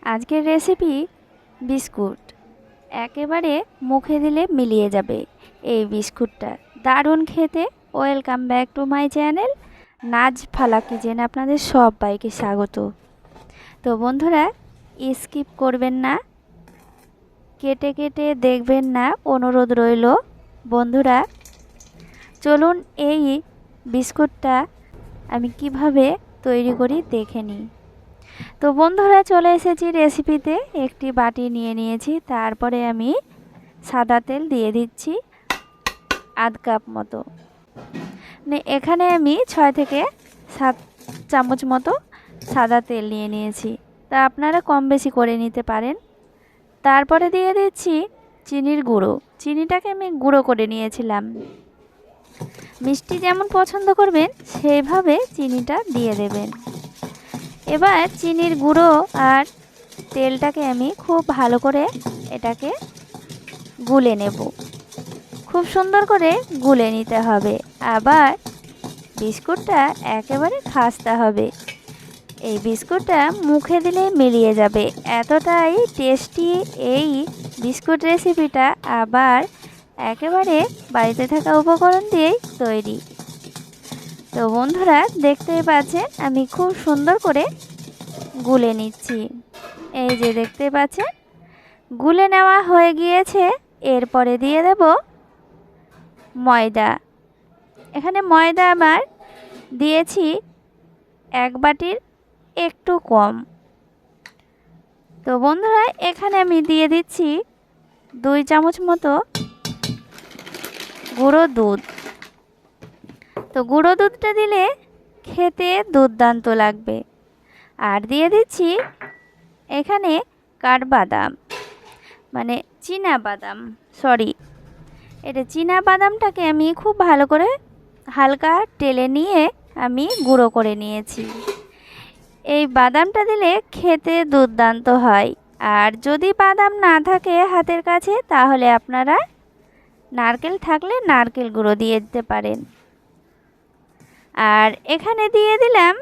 আজকের recipe biscuit. একেবারে মুখে দিলে মিলিয়ে যাবে এই বিস্কুটটা, দারুণ খেতে। Welcome back to my channel Naz Fala কিচেনে আপনাদের সবাইকে স্বাগত। তো বন্ধুরা, স্কিপ করবেন না, কেটে কেটে দেখবেন না, অনুরোধ রইল। বন্ধুরা চলুন এই বিস্কুটটা আমি কিভাবে তৈরি করি দেখে নিই। তো বন্ধুরা চলে এসেছি রেসিপিতে। একটি বাটি নিয়ে নিয়েছি, তারপরে আমি সাদা তেল দিয়ে দিচ্ছি আধ কাপ মতো। এখানে আমি 6 থেকে 7 চামচ মতো সাদা তেল নিয়ে নিয়েছি, তা আপনারা কম বেশি করে নিতে পারেন। তারপরে দিয়ে দিচ্ছি চিনির গুঁড়ো। চিনিটাকে আমি গুঁড়ো করে নিয়েছিলাম। মিষ্টি যেমন পছন্দ করবেন সেইভাবে চিনিটা দিয়ে দেবেন। এবার চিনির গুঁড়ো আর তেলটাকে আমি খুব ভালো করে এটাকে গুলে নেব। খুব সুন্দর করে গুলে নিতে হবে। আবার বিস্কুটটা একেবারে খাস্তা হবে। এই বিস্কুটটা মুখে দিলে মিলিয়ে যাবে, এতটাই টেস্টি এই বিস্কুট রেসিপিটা। আবার একেবারে বাড়িতে থাকা উপকরণ দিয়েই তৈরি। তো বন্ধুরা দেখতেই পাচ্ছেন আমি খুব সুন্দর করে গুলে নিচ্ছি। এই যে দেখতে পাচ্ছেন গুলে নেওয়া হয়ে গিয়েছে। এরপরে দিয়ে দেব ময়দা। এখানে ময়দা আমার দিয়েছি 1 বাটির একটু কম। তো বন্ধুরা এখানে আমি দিয়ে দিচ্ছি 2 চামচ মতো গুঁড়ো দুধ। তো গুঁড়ো দুধটা দিলে খেতে দুর্দান্ত লাগবে। আর দিয়ে দিচ্ছি এখানে কাঠবাদাম, মানে চীনা বাদাম, এটা চীনা বাদামটাকে আমি খুব ভালো করে হালকা টেলে নিয়ে আমি গুঁড়ো করে নিয়েছি। এই বাদামটা দিলে খেতে দুর্দান্ত হয়। আর যদি বাদাম না থাকে হাতের কাছে, তাহলে আপনারা নারকেল থাকলে নারকেল গুঁড়ো দিয়ে দিতে পারেন। আর এখানে দিয়ে দিলাম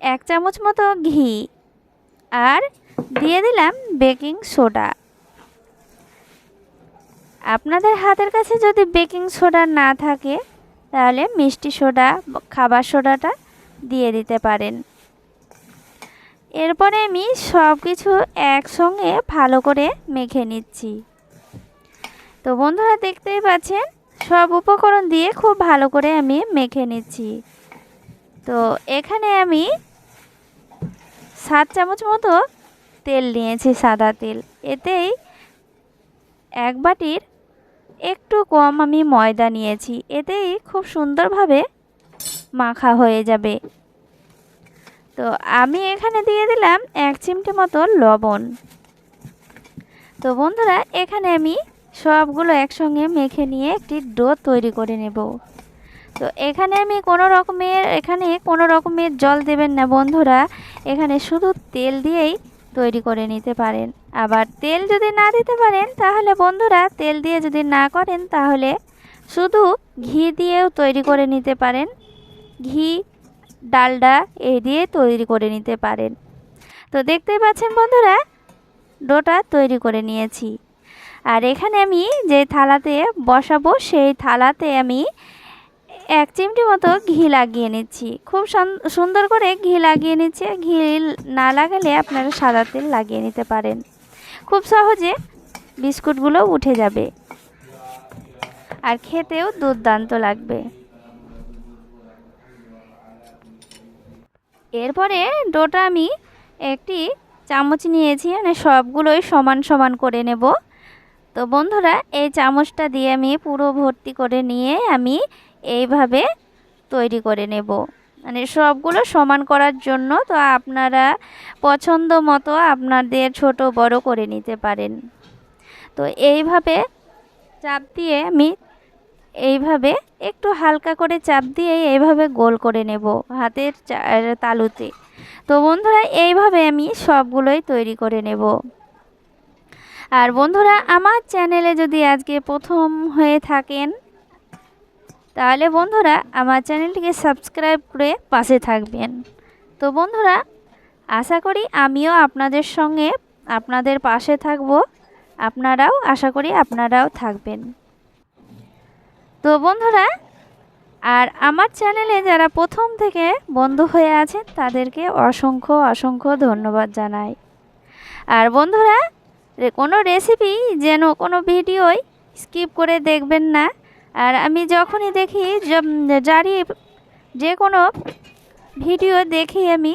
1 চামচ মতো ঘি, আর দিয়ে দিলাম বেকিং সোডা। আপনাদের হাতের কাছে যদি বেকিং সোডা না থাকে, তাহলে মিষ্টি সোডা, খাবার সোডাটা দিয়ে দিতে পারেন। এরপরে আমি সব কিছু একসঙ্গে ভালো করে মেখে নিচ্ছি। তো বন্ধুরা দেখতেই পাচ্ছেন সব উপকরণ দিয়ে খুব ভালো করে আমি মেখে নিচ্ছি। তো এখানে আমি 7 চামচ মতো তেল নিয়েছি, সাদা তেল। এতেই 1 বাটির একটু কম আমি ময়দা নিয়েছি, এতেই খুব সুন্দরভাবে মাখা হয়ে যাবে। তো আমি এখানে দিয়ে দিলাম 1 চিমটি মতো লবণ। তো বন্ধুরা এখানে আমি সবগুলো একসঙ্গে মেখে নিয়ে একটি ডো তৈরি করে নেব। তো এখানে আমি কোনো রকমের জল দেবেন না বন্ধুরা, এখানে শুধু তেল দিয়েই তৈরি করে নিতে পারেন। আবার তেল যদি না দিতে পারেন, তাহলে বন্ধুরা তেল দিয়ে যদি না করেন, তাহলে শুধু ঘি দিয়েও তৈরি করে নিতে পারেন। ঘি, ডালডা এই দিয়ে তৈরি করে নিতে পারেন। তো দেখতেই পাচ্ছেন বন্ধুরা ডোটা তৈরি করে নিয়েছি। আর এখানে আমি যে থালাতে বসাবো, সেই থালাতে আমি 1 চিমটি মতো ঘি লাগিয়ে নিচ্ছি। খুব সুন্দর করে ঘি লাগিয়ে নিচ্ছে। ঘি না লাগালে আপনারা সাদা তেল লাগিয়ে নিতে পারেন। খুব সহজে বিস্কুটগুলো উঠে যাবে আর খেতেও দুর্দান্ত লাগবে। এরপরে ডোটা আমি একটি চামচ নিয়েছি, মানে সবগুলোই সমান সমান করে নেব। তো বন্ধুরা এই চামচটা দিয়ে আমি পুরো ভর্তি করে নিয়ে আমি এইভাবে তৈরি করে নেব, মানে সবগুলো সমান করার জন্য। তো আপনারা পছন্দ মতো আপনাদের ছোট বড় করে নিতে পারেন। তো এইভাবে চাপ দিয়ে আমি এইভাবে একটু হালকা করে চাপ দিয়ে এইভাবে গোল করে নেব হাতের তালুতে। তো বন্ধুরা এইভাবে আমি সবগুলোই তৈরি করে নেব। আর বন্ধুরা আমার চ্যানেলে যদি আজকে প্রথম হয়ে থাকেন, তাহলে বন্ধুরা আমার চ্যানেলটিকে সাবস্ক্রাইব করে পাশে থাকবেন। তো বন্ধুরা আশা করি আমিও আপনাদের সঙ্গে আপনাদের পাশে থাকব, আপনারাও আশা করি আপনারাও থাকবেন। তো বন্ধুরা, আর আমার চ্যানেলে যারা প্রথম থেকে বন্ধু হয়ে আছেন তাদেরকে অসংখ্য অসংখ্য ধন্যবাদ জানাই। আর বন্ধুরা, কোনো রেসিপি যেন কোনো ভিডিওই স্কিপ করে দেখবেন না। আর আমি যখনই দেখি জারি যে কোনো ভিডিও দেখি আমি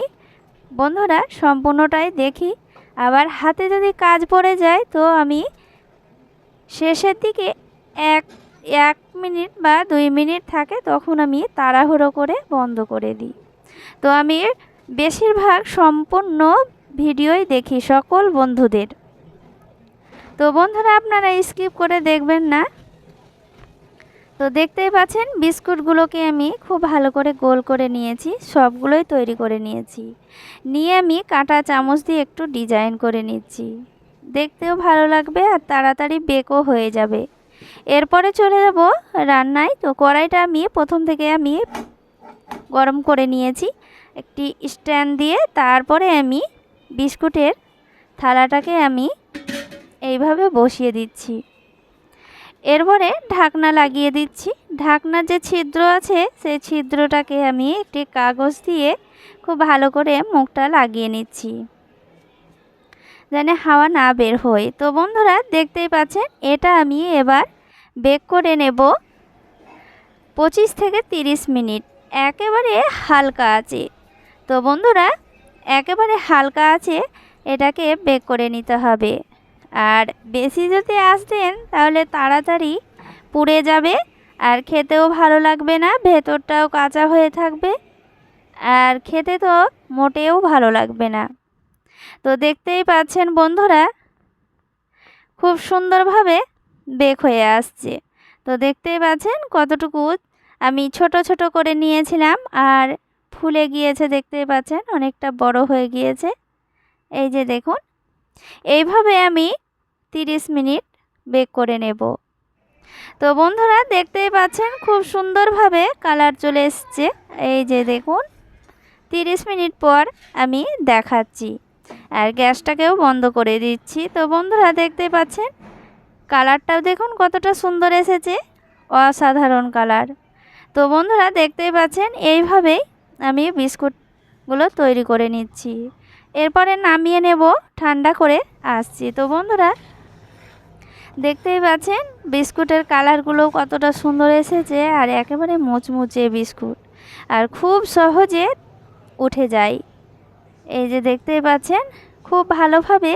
বন্ধুরা সম্পূর্ণটাই দেখি। আবার হাতে যদি কাজ পড়ে যায় তো আমি শেষের দিকে এক মিনিট বা 2 মিনিট থাকে তখন আমি তাড়াহুড়ো করে বন্ধ করে দিই। তো আমি বেশিরভাগ সম্পূর্ণ ভিডিওই দেখি সকল বন্ধুদের। তো বন্ধুরা, আপনারা স্কিপ করে দেখবেন না। তো দেখতেই পাচ্ছেন বিস্কুটগুলোকে আমি খুব ভালো করে গোল করে নিয়েছি, সবগুলোই তৈরি করে নিয়েছি। নিয়ে আমি কাঁটা চামচ দিয়ে একটু ডিজাইন করে নিচ্ছি, দেখতেও ভালো লাগবে আর তাড়াতাড়ি বেকও হয়ে যাবে। এরপরে চলে যাব রান্নায়। তো কড়াইটা আমি প্রথম থেকে আমি গরম করে নিয়েছি একটি স্ট্যান্ড দিয়ে। তারপরে আমি বিস্কুটের থালাটাকে আমি এইভাবে বসিয়ে দিচ্ছি। এরপরে ঢাকনা লাগিয়ে দিচ্ছি। ঢাকনার যে ছিদ্র আছে সেই ছিদ্রটাকে আমি একটি কাগজ দিয়ে খুব ভালো করে মুখটা লাগিয়ে নিচ্ছি, যেন হাওয়া না বের হয়। তো বন্ধুরা, দেখতেই পাচ্ছেন এটা আমি এবার বেক করে নেব 25 থেকে 30 মিনিট একেবারে হালকা আছে। তো বন্ধুরা, একেবারে হালকা আছে এটাকে বেক করে নিতে হবে। আর বেশি যদি আঁচ দেন তাহলে তাড়াতাড়ি পুড়ে যাবে আর খেতেও ভালো লাগবে না, ভেতরটাও কাঁচা হয়ে থাকবে আর খেতে তো মোটেও ভালো লাগবে না। তো দেখতেই পাচ্ছেন বন্ধুরা, খুব সুন্দরভাবে বেক হয়ে আসছে। তো দেখতেই পাচ্ছেন কতটুকু আমি ছোট ছোট করে নিয়েছিলাম আর ফুলে গিয়েছে, দেখতেই পাচ্ছেন অনেকটা বড় হয়ে গিয়েছে। এই যে দেখুন, এইভাবে আমি 30 মিনিট বেক করে নেব। তো বন্ধুরা, দেখতেই পাচ্ছেন খুব সুন্দরভাবে কালার চলে এসছে। এই যে দেখুন 30 মিনিট পর আমি দেখাচ্ছি আর গ্যাসটাকেও বন্ধ করে দিচ্ছি। তো বন্ধুরা, দেখতেই পাচ্ছেন কালারটাও দেখুন কতটা সুন্দর এসেছে, অসাধারণ কালার। তো বন্ধুরা, দেখতেই পাচ্ছেন এইভাবেই আমি বিস্কুটগুলো তৈরি করে নিচ্ছি। এরপরে নামিয়ে নেব, ঠান্ডা করে আসছি। তো বন্ধুরা, দেখতেই পাচ্ছেন বিস্কুটের কালারগুলো কতটা সুন্দর এসেছে আর একেবারে মুচমুচে বিস্কুট আর খুব সহজে উঠে যায়। এই যে দেখতেই পাচ্ছেন খুব ভালোভাবে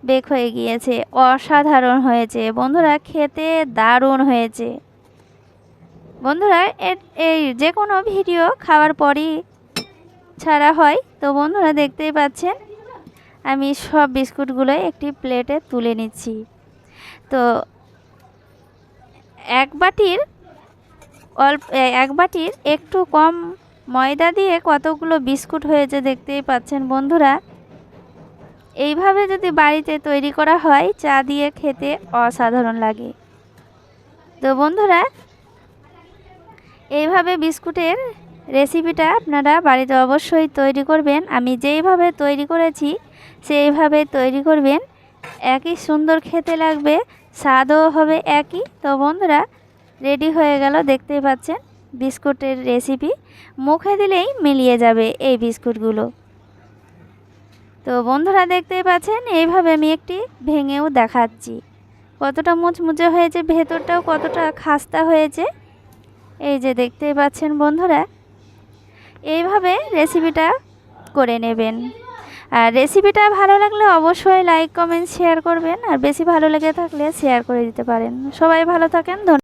বেক হয়ে গিয়েছে, অসাধারণ হয়েছে বন্ধুরা, খেতে দারুণ হয়েছে। বন্ধুরা, এই যে কোনো ভিডিও খাওয়ার পরই ছাড়া হয়। তো বন্ধুরা, দেখতেই পাচ্ছেন আমি সব বিস্কুটগুলো একটি প্লেটে তুলে নিচ্ছি। তো এক বাটির একটু কম ময়দা দিয়ে কতগুলো বিস্কুট হয়েছে দেখতেই পাচ্ছেন বন্ধুরা। এইভাবে যদি বাড়িতে তৈরি করা হয় চা দিয়ে খেতে অসাধারণ লাগে। তো বন্ধুরা, এইভাবে বিস্কুটের রেসিপিটা আপনারা বাড়িতে অবশ্যই তৈরি করবেন। আমি যেইভাবে তৈরি করেছি সেইভাবে তৈরি করবেন, একই সুন্দর খেতে লাগবে, স্বাদও হবে একই। তো বন্ধুরা, রেডি হয়ে গেল, দেখতেই পাচ্ছেন বিস্কুটের রেসিপি। মুখে দিলেই মিলিয়ে যাবে এই বিস্কুটগুলো। তো বন্ধুরা, দেখতেই পাচ্ছেন এইভাবে আমি একটি ভেঙেও দেখাচ্ছি কতটা মুচমুচে হয়েছে, ভেতরটাও কতটা খাস্তা হয়েছে। এই যে দেখতেই পাচ্ছেন বন্ধুরা, এইভাবে রেসিপিটা করে নেবেন। আর রেসিপিটা ভালো লাগলে অবশ্যই লাইক কমেন্ট শেয়ার করবেন, আর বেশি ভালো লেগে থাকলে শেয়ার করে দিতে পারেন। সবাই ভালো থাকেন।